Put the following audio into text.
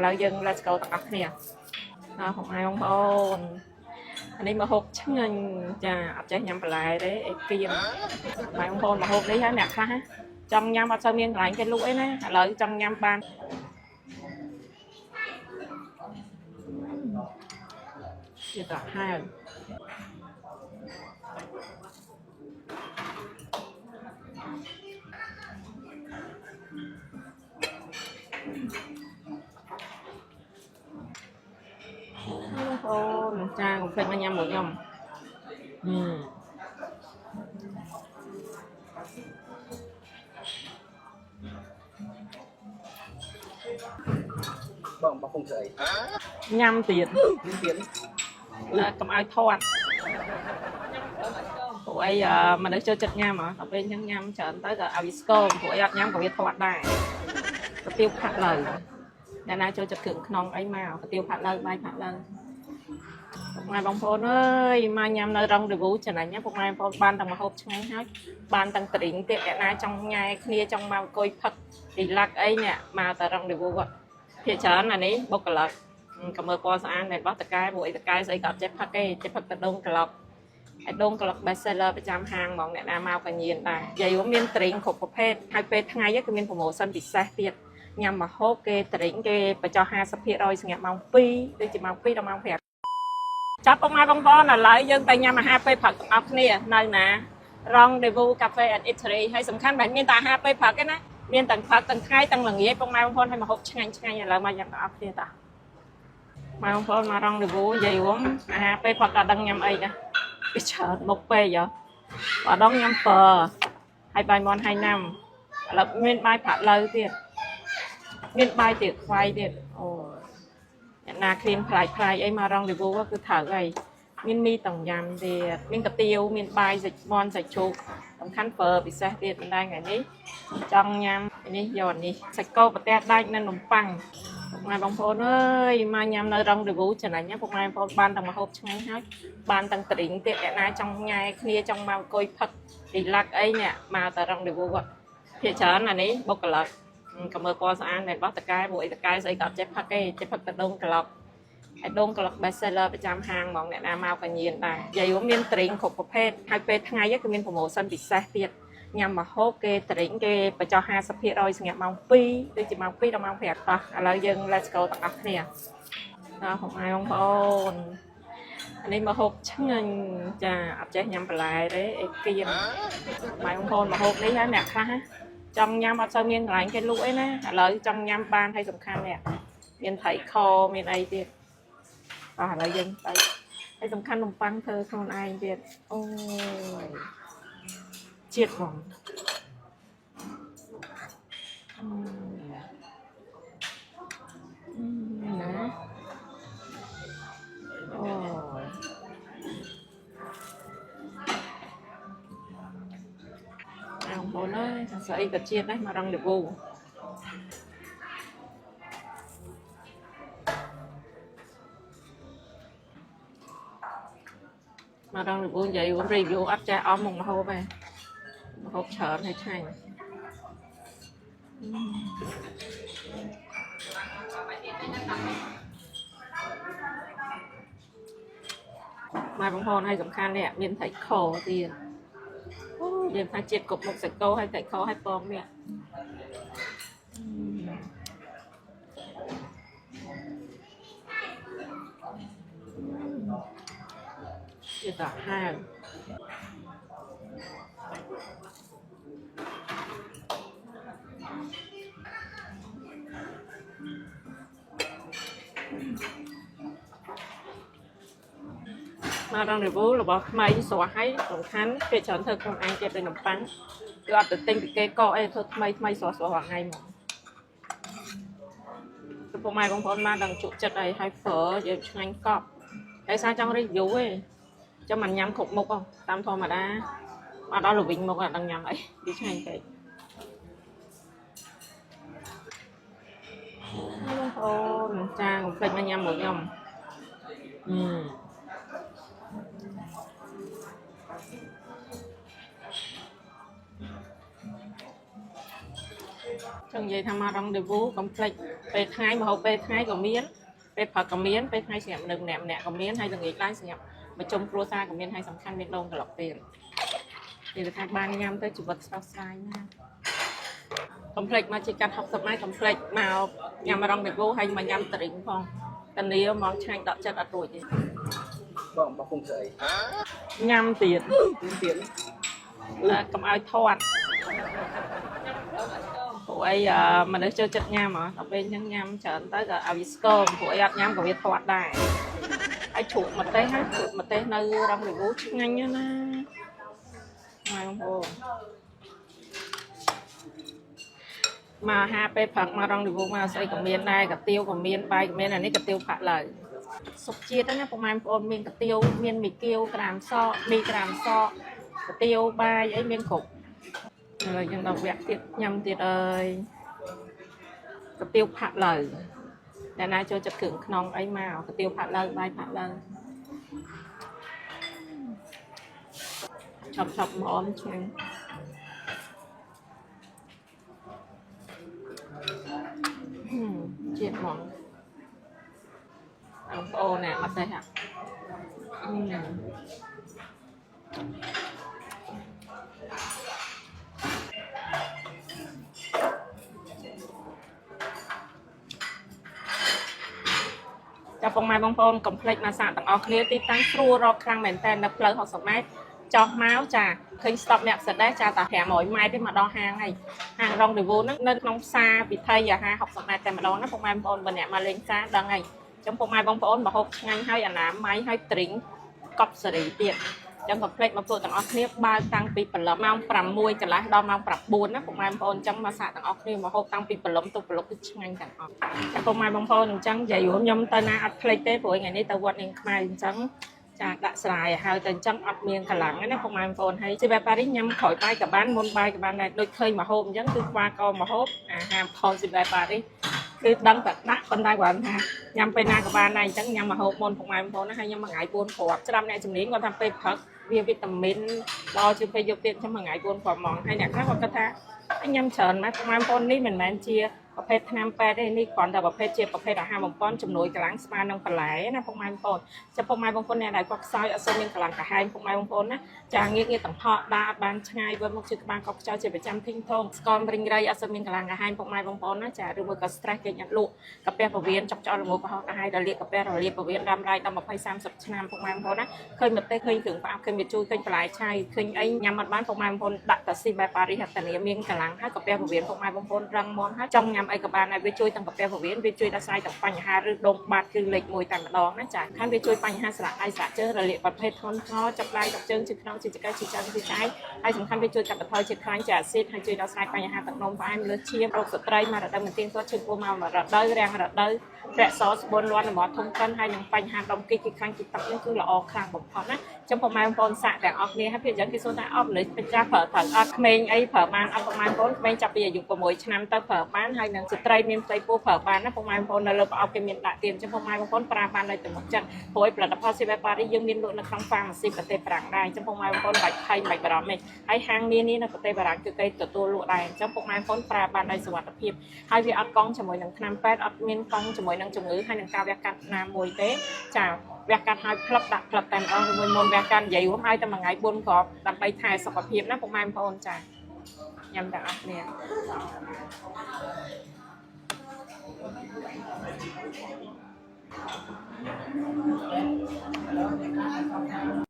เราdừng let's go ต่อគ្នាของaiបងប្អូននេះមកហូបឆ្ងាញ់ចាអត់ចេះញ៉ាំបន្លែទេអីគៀមបងប្អូនមកហូបនេះហើយអ្នកខ្លះចង់ញ៉ាំអត់សូវមានកន្លែងគេលក់អីណាឥឡូវចង់ញ៉ាំបានជាតហើយអូចាកុំភ្លេចមកញ៉ាំមួយខ្ញុំបងបងស្អីញ៉ាំទៀតកុំឲ្យធាត់ព្រោះអីមនុស្សចូលចិត្តញ៉ាំដល់ពេលអញ្ចឹងញ៉ាំច្រើនទៅក៏ឲ្យវាស្គមព្រោះអីអត់ញ៉ាំក៏វាធាត់ដែរកាទៀវផាត់លើអ្នកណាចូលចិត្តគ្រឿងក្នុងអីមកកាទៀវផាត់លើបាយផាត់លើពុកម៉ែបងប្អូនអើយមកញ៉ាំនៅរង review ចំណាញ់ណាពុកម៉ែបងប្អូនបានទាំងម្ហូបឆ្ងាញ់ហើយបានទាំងត្រីងទៀតអ្នកណាចង់ញ៉ែគ្នាចង់មកអង្គុយផឹករីឡាក់អីនេះមកតែរង review គាត់ភាគច្រើនអានេះបុគ្គលិកក៏មើលពណ៌ស្អាតតែបោះតកែព្រោះអីតកែស្អីក៏អត់ចេះផឹកទេចេះផឹកតែដូងក្លុកហើយដូងក្លុក best seller ប្រចាំហាងហ្មងអ្នកណាមកក៏ញៀនដែរនិយាយរួមមានត្រីងគ្រប់ប្រភេទហើយពេលថ្ងៃគឺមាន promotion ពិសេសទៀតញ៉ាំម្ហូបគេត្រីងគេបញ្ចុះ 50% សម្រាប់ម៉ោង2ដូចជាម៉ោង2ដល់ម៉ោង5ចាប់ពុកម៉ែបងប្អូនឥឡូវយើងទៅញ៉ាំអាហារពេលព្រឹកទាំងអស់គ្នានៅណា Rendezvous Cafe and Eatery ហើយសំខាន់មិនមានតែអាហារពេលព្រឹកទេណាមានទាំងព្រឹកទាំងថ្ងៃទាំងល្ងាចពុកម៉ែបងប្អូនឲ្យម្ហូបឆ្ងាញ់ឥឡូវមកញ៉ាំទាំងអស់គ្នាតាម៉ែបងប្អូនមក Rendezvous និយាយរួមអាហារពេលព្រឹកក៏ដឹងញ៉ាំអីដែរវាច្រើនមុខពេកហ៎បើដងញ៉ាំពើហើយបាយមាន់ហើយណាំឥឡូវមានបាយប្រាក់លើទៀតមានបាយទៀតខ្វាយទៀតអូអ្នកណាគ្រៀនផ្លាយអីមក Rendezvous គឺត្រូវអីមានមីតងយ៉ាំទៀតមានកាទៀវមានបាយសាច់មាន់សាច់ជ្រូកសំខាន់ពើពិសេសទៀតមិនដែរថ្ងៃនេះចង់ញ៉ាំនេះយកនេះសាច់គោប្រទះដាច់និងនំប៉័ងពុកម៉ែបងប្អូនអើយមកញ៉ាំនៅ Rendezvous ចំណាញ់ណាពុកម៉ែបងប្អូនបានទាំងម្ហូបឆ្ងាញ់ហើយបានទាំងត្រីងទៀតអ្នកណាចង់ញ៉ែគ្នាចង់មកអង្គុយផឹករីឡាក់អីនេះមកតែ Rendezvous គាត់ភាគច្រើនអានេះបុគ្គលិកក៏មើលពណ៌ស្អាតតែបោះតកែព្រោះអីតកែស្អីក៏អត់ចេះផឹកទេចេះផឹកតែដូងក្លុកហើយដូងក្លុក best seller ប្រចាំហាងហ្មងអ្នកណាមកក៏ញៀនដែរនិយាយរួមមានត្រីងគ្រប់ប្រភេទហើយពេលថ្ងៃគឺមាន promotion ពិសេសទៀតញ៉ាំម្ហូបគេត្រីងគេបញ្ចុះ 50% សម្រាប់ម៉ោង2ដូចជាម៉ោង2ដល់ម៉ោង5ឥឡូវយើង let's go ទាំងអស់គ្នាของaiបងប្អូននេះមកហូបឆ្ងាញ់ចាអត់ចេះញ៉ាំបន្លែទេអីគៀមម៉ែបងប្អូនមកហូបនេះហើយអ្នកខ្លះចង់ញ៉ាំអត់សូវមានកន្លែងគេលក់អីណាឥឡូវចង់ញ៉ាំបានហើយសំខាន់នេះមានត្រីខមានអីទៀតឥឡូវយើងទៅហើយសំខាន់នំប៉័ងធ្វើខ្លួនឯងទៀតអូយជាតិហ្មងណាអូបងប្អូនអើយស្អីក៏ជាតិដែរមក Rendezvous មក Rendezvous និយាយរួម review អត់ចេះអស់មុខម្ហូបទេម្ហូបច្រើនហើយឆ្ងាញ់ម៉ែបងប្អូនឲ្យសំខាន់នេះមានត្រីខទៀតអូយើងថាជាតិគ្រប់មុខសាច់គោឲ្យត្រីខឲ្យពងនេះជាតហាងមក Rendezvous របស់ថ្មីស្រស់ហើយសំខាន់គេច្រើនធ្វើខ្លួនឯងទៀតដូចនំប៉័ងគឺអត់ទៅទិញពីគេកអីធ្វើថ្មីស្រស់រាល់ថ្ងៃហ្មងពុកម៉ែបងប្អូនមកដល់ជក់ចិត្តហើយព្រោះយើងឆ្ងាញ់កប់ហើយសារចង់ review ទេចាំមិនញ៉ាំគ្រប់មុខតាមធម្មតាមកដល់ល្វីងមុខអត់ដឹងញ៉ាំអីវាឆ្ងាញ់ពេកបងប្អូនចាកុំភ្លេចមកញ៉ាំមួយខ្ញុំចង់និយាយថាមក Rendezvous កុំភ្លេច ពេលថ្ងៃមកហូបពេលថ្ងៃក៏មានពេលផឹកក៏មានពេលថ្ងៃសម្រាប់នឹងអ្នកក៏មានហើយល្ងាចឡើងសម្រាប់មកជុំគ្រួសារក៏មានហើយសំខាន់មានដងត្រឡប់ទៀតនិយាយថាបានញ៉ាំទៅជីវិតស្រស់ស្រាយណាស់កុំភ្លេចមកជាកាត់60ម៉ែត្រកុំភ្លេចមកញ៉ាំរងដេវូហើយមកញ៉ាំតរិញផងតានីមកឆ្ងាញ់ដកចិត្តអត់រួចទេបងពុំស្អីញ៉ាំទៀតកុំឲ្យធាត់ព្រោះអីមនុស្សចូលចិត្តញ៉ាំហ៎ដល់ពេលអញ្ចឹងញ៉ាំច្រើនទៅក៏ឲ្យវាស្គមព្រោះអីអត់ញ៉ាំក៏វាធាត់ដែរហើយជ្រូកម្ទេសហើយជ្រូកម្ទេសនៅរងដេវូឆ្ងាញ់ណាស់ណាបងប្អូនមកអាហារពេលព្រឹកមករងដេវូមកស្អីក៏មានដែរកាទៀវក៏មានបាយក៏មានអានេះកាទៀវផាក់ឡើយសុខជាតិណាពុកម៉ែបងប្អូនមានកាទៀវមានមីគៀវក្រាមសក់មីក្រាមសក់កាទៀវបាយអីមានគ្រប់ឥឡូវយើងដល់វគ្គទៀតញ៉ាំទៀតអើយកាទៀវផាក់ឡើយអ្នកណាចូលចិត្តគ្រឿងក្នុងអីមកកាទៀវផាក់ឡើយបាយផាក់ឡើយឆប់ម្អមឆ្ងាញ់ជាតិហ្មងបងប្អូនណាអត់ទេហ่ะចាប់បងម៉ែបងប្អូនកុំភ្លេចមកសាកទាំងអស់គ្នាទីតាំងស្រួលរកខ្លាំងមែនតើនៅផ្លូវ60ម៉ែត្រចុះមកចាឃើញស្តុបអ្នកផ្សិតដែរចាតែ500ម៉ែត្រទេមកដល់ហាងហើយហាងរងដេវូហ្នឹងនៅក្នុងផ្សារពិធីអាហារ60ម៉ែត្រតែម្ដងណាពុកម៉ែបងប្អូនបើអ្នកមកលេងផ្សារដឹងហើយចឹងពុកម៉ែបងប្អូនមកហូបឆ្ងាញ់ហើយអាណាម៉ៃហើយទ្រីងកប់សេរីទៀតចឹងកុំភ្លេចមកពួកទាំងអស់គ្នាបើតាំងពីព្រលឹមម៉ោង6កន្លះដល់ម៉ោង9ណាពុកម៉ែបងប្អូនចឹងមកសាកទាំងអស់គ្នាមកហូបតាំងពីព្រលឹមទៅព្រលប់គឺឆ្ងាញ់ទាំងអស់តែពុកម៉ែបងប្អូនអញ្ចឹងនិយាយរួមខ្ញុំទៅណាអត់ភ្លេចទេព្រោះថ្ងៃនេះទៅវត្តនាងខ្មែរអញ្ចឹងចាដាក់ស្រាយហើយតែអញ្ចឹងអត់មានកម្លាំងណាពុកម៉ែបងប្អូនហើយជីវ៉ាប៉ារីញ៉ាំក្រោយបាយក៏បានមុនបាយក៏បានដែរដូចឃើញមកហូបអញ្ចឹងគឺខ្វះកមកហូបអាហារផលជីវ៉ាប៉ារីគឺដឹងតែដាក់ប៉ុន្តែគាត់ថាញ៉ាំពេលណាក៏បានដែរអញ្ចឹងញ៉ាំមកហូបមុនពុកម៉ែបងប្អូនណាហើយញ៉ាំមួយថ្ងៃ4គ្រាប់ច្រាំអ្នកជំនាញគាត់ថាពេលព្រឹកវាវីតាមីនដល់ជាងពេលយកទៀតខ្ញុំមួយថ្ងៃ4គ្រាប់ហ្មងហើយអ្នកខ្លះគាត់គិតថាញ៉ាំច្រើនណាស់ពុកម៉ែបងប្អូននេះមិនមែនជាប្រភេទថ្នាំពេទ្យទេនេះគ្រាន់តែប្រភេទជាប្រភេទអាហារបំពន់ជំនួយកម្លាំងស្មារនឹងបន្លែណាពុកម៉ែបងប្អូនចាំពុកម៉ែបងប្អូនអ្នកដែលគាត់ខ្សោយអត់សូវមានកម្លាំងកាហាយពុកម៉ែបងប្អូនណាចាងាកទាំងថកដើរអត់បានឆ្ងាយវិលមកជិះក្បាលក៏ខ្ចោយជាប្រចាំធីងធំស្គមរិញរៃអត់សូវមានកម្លាំងកាហាយពុកម៉ែបងប្អូនណាចាឬមួយក៏ stress គេញ៉ាំលក់កាពះពវៀនចុកចោលរងប់ប្រហោកាហាយរលាកកាពះរលាកពវៀនដាំរៃដល់20 30ឆ្នាំពុកម៉ែបងប្អូនណាឃើញមកទេឃើញគ្រឿងផ្អាប់ឃើញវាជួយឃើញបន្លែឆៃឃើញអីញ៉ាំអត់បានពុកម៉ែបងប្អូនដាក់តាស៊ីបែបប៉ារីហតានីមានកម្លាំងហើយកាពះពវៀនពុកម៉ែបងប្អូនរឹងមាំហើយចង់ញ៉ាំអីក៏បានដែរវាជួយទាំងកាពះពវៀនវាជួយដោះស្រាយទាំងបញ្ហាឬដុំបាតគឺលេខ1តែម្ដងណាចាខាងវាជួយបញ្ហាស្រៈដៃស្រៈជើងរលាកប្រភេទធ្ងន់ធ្ងរចាប់ដៃចាប់ជើងជិះក្នុងជិះចង្កេះជិះចាំងជិះចាយហើយសំខាន់វាជួយកាត់បន្ថយជាតិខ្លាញ់ជាអាស៊ីតហើយជួយដោះស្រាយបញ្ហាទឹកនោមផ្អែមលើសឈាមរោគស្ត្រីមករដូវមិនទៀងទាត់ឈឺពោះមករដូវរាំងរដូវរក្សាស្បួនលាន់មាត់ធំកិនហើយនឹងបញ្ហាដុំគិចគឺខ្លាញ់គិចទឹកនេះគឺល្អខ្លាំងបំផុតណាចំពោះម៉ែបងប្អូនសាក់ទាំងអស់គ្នាហើយពីយ៉ាងគេសួរថាអត់មនុស្សពេជ្រប្រើអត់ក្មេងអីប្រើបានអត់ប្រហែលបងប្អូនក្មេងចាប់ពីអាយុ6ឆ្នាំទៅប្រើបានហើយនឹងស្ត្រីមានផ្ទៃពោះប្រើបានណាបងប្អូននៅលើប្រអប់គេមានដាក់ទៀមចំពោះម៉ែបងប្អូនប្រើបានដោយទំនុកចិត្តព្រោះផលិតផលស៊ីវ៉ែប៉ារីយើងមានលក់នៅក្នុងហ្វាម៉ាស៊ីប្រទេសបារាំងដែរចំពោះម៉ែបងប្អូនបាច់ភ័យបាច់បារម្ភទេហើយហាងនានានៅប្រទេសបារាំងគឺគេទទួលលក់ដែរចំពោះម៉ែបងប្អូនប្រើបានដោយសុវត្ថិភាពហើយវាអត់កង់ជាមួយនឹងថ្នាំពេទ្យអត់មានកង់ជាមួយនឹងជំងឺហើយនឹងការវះកាត់ណាមួយទេចាវះកាត់ឲ្យផ្លឹបដាក់ផ្លឹបតែម្ដងជាមួយមុនវះកាត់និយាយរួមឲ្យតែមួយថ្ងៃ4គ្រាប់ដើម្បីថែសុខភាពណាពុកម៉ែបងប្អូនចាញ៉ាំទាំងអស់គ្នា